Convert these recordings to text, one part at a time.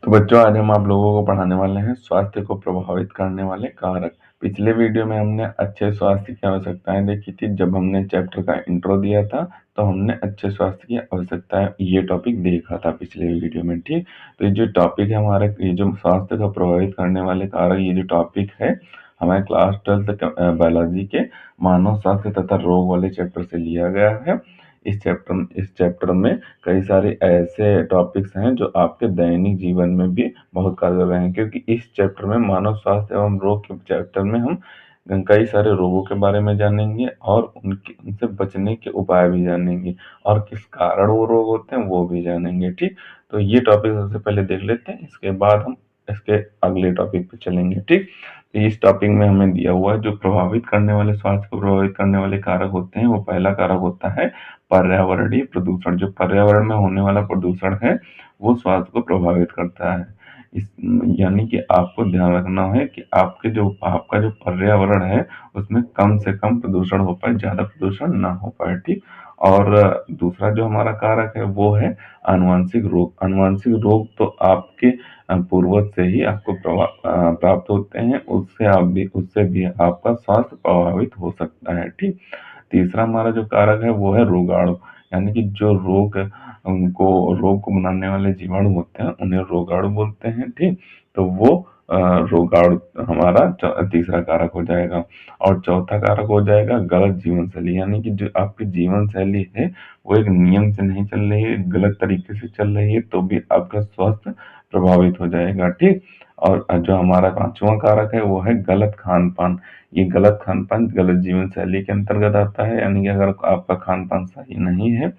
तो बच्चों, आज हम आप लोगों को पढ़ाने वाले हैं स्वास्थ्य को प्रभावित करने वाले कारक। पिछले वीडियो में हमने अच्छे स्वास्थ्य की आवश्यकताएं देखी थी। जब हमने चैप्टर का इंट्रो दिया था तो हमने अच्छे स्वास्थ्य की आवश्यकताएं ये टॉपिक देखा था पिछले वीडियो में। ठीक, तो ये जो टॉपिक है हमारे, ये जो स्वास्थ्य को प्रभावित करने वाले कारक, ये जो टॉपिक है हमारे क्लास 12th बायोलॉजी के मानव स्वास्थ्य तथा रोग वाले चैप्टर से लिया गया है। इस चैप्टर में कई सारे ऐसे टॉपिक्स हैं जो आपके दैनिक जीवन में भी बहुत कारगर हैं, क्योंकि इस चैप्टर में मानव स्वास्थ्य एवं रोग के चैप्टर में हम कई सारे रोगों के बारे में जानेंगे और उनसे बचने के उपाय भी जानेंगे और किस कारण वो रोग होते हैं वो भी जानेंगे। ठीक, तो ये टॉपिक सबसे पहले देख लेते हैं, इसके बाद हम इसके अगले टॉपिक पे चलेंगे। ठीक, तो इस टॉपिक में हमें दिया हुआ है जो प्रभावित करने वाले, स्वास्थ्य को प्रभावित करने वाले कारक होते हैं, वो पहला कारक होता है पर्यावरणीय प्रदूषण। जो पर्यावरण में होने वाला प्रदूषण है वो स्वास्थ्य को प्रभावित करता है। इस यानी कि आपको ध्यान रखना है कि आपका जो पर्यावरण है उसमें कम से कम प्रदूषण हो पाए, ज्यादा प्रदूषण ना हो पाए। ठीक, और दूसरा जो हमारा कारक है वो है आनुवंशिक रोग। आनुवंशिक रोग तो आपके पूर्वज से ही आपको प्राप्त होते हैं, उससे भी आपका स्वास्थ्य प्रभावित हो सकता है। ठीक, तीसरा हमारा जो कारक है वो है रोगाणु। यानी कि जो रोग को बनाने वाले जीवाणु होते हैं उन्हें रोगाणु बोलते हैं। ठीक, तो वो रोगाणु हमारा तीसरा कारक हो जाएगा। और चौथा कारक हो जाएगा गलत जीवन शैली। यानी कि जो आपकी जीवन शैली है वो एक नियम से नहीं चल रही है, गलत तरीके से चल रही है, तो भी आपका स्वास्थ्य प्रभावित हो जाएगा। ठीक, और जो हमारा पांचवा कारक है वो है गलत खान पान। ये गलत खान-पान गलत जीवन शैली के अंतर्गत आता है। यानी कि अगर आपका खान-पान सही नहीं है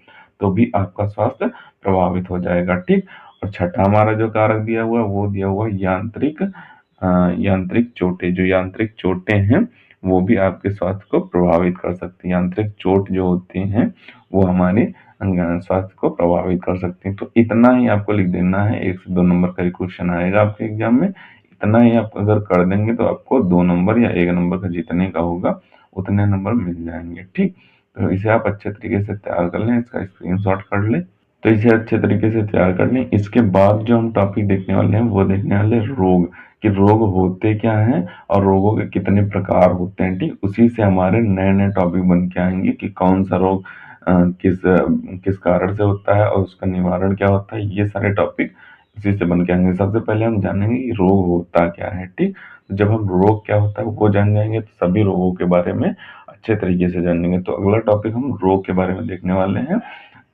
तो भी आपका स्वास्थ्य प्रभावित हो जाएगा। ठीक, और छठा हमारा जो कारक दिया हुआ है वो दिया हुआ है यांत्रिक चोटें। जो यांत्रिक चोटें हैं वो भी आपके स्वास्थ्य को प्रभावित कर सकती हैं। यांत्रिक चोट जो होती हैं वो हमारे स्वास्थ्य को प्रभावित कर सकती हैं। तो इतना ही आपको लिख देना है, 1 से 2 नंबर का क्वेश्चन आएगा आपके एग्जाम में। इतना ही आप अगर कर देंगे तो आपको 2 नंबर या 1 नंबर का जितने का होगा उतने नंबर मिल जाएंगे। ठीक, तो इसे आप अच्छे तरीके से तैयार कर लें, इसका स्क्रीनशॉट कर लें। तो इसे अच्छे तरीके से तैयार कर लें। इसके बाद जो हम टॉपिक देखने वाले हैं वो देखने वाले रोग, कि रोग होते क्या हैं और रोगों के कितने प्रकार होते हैं। ठीक, उसी से हमारे नए नए टॉपिक बन के आएंगे कि कौन सा रोग किस कारण से होता है और उसका निवारण क्या होता है। ये सारे टॉपिक इसी से बन के आएंगे। सबसे पहले हम जानेंगे कि रोग होता क्या है। ठीक, तो जब हम रोग क्या होता है वो जान जाएंगे तो सभी रोगों के बारे में अच्छे तरीके से जानेंगे। तो अगला टॉपिक हम रोग के बारे में देखने वाले हैं,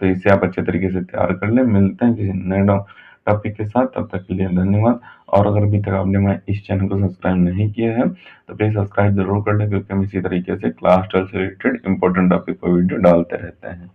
तो इसे आप अच्छे तरीके से तैयार कर लें। मिलते हैं किसी नए टॉपिक के साथ, तब तक के लिए धन्यवाद। और अगर अभी तक आपने हमारे इस चैनल को सब्सक्राइब नहीं किया है तो प्लीज सब्सक्राइब जरूर कर लें, क्योंकि हम इसी तरीके से क्लास 12 से रिलेटेड इंपॉर्टेंट टॉपिक पर वीडियो डालते रहते हैं।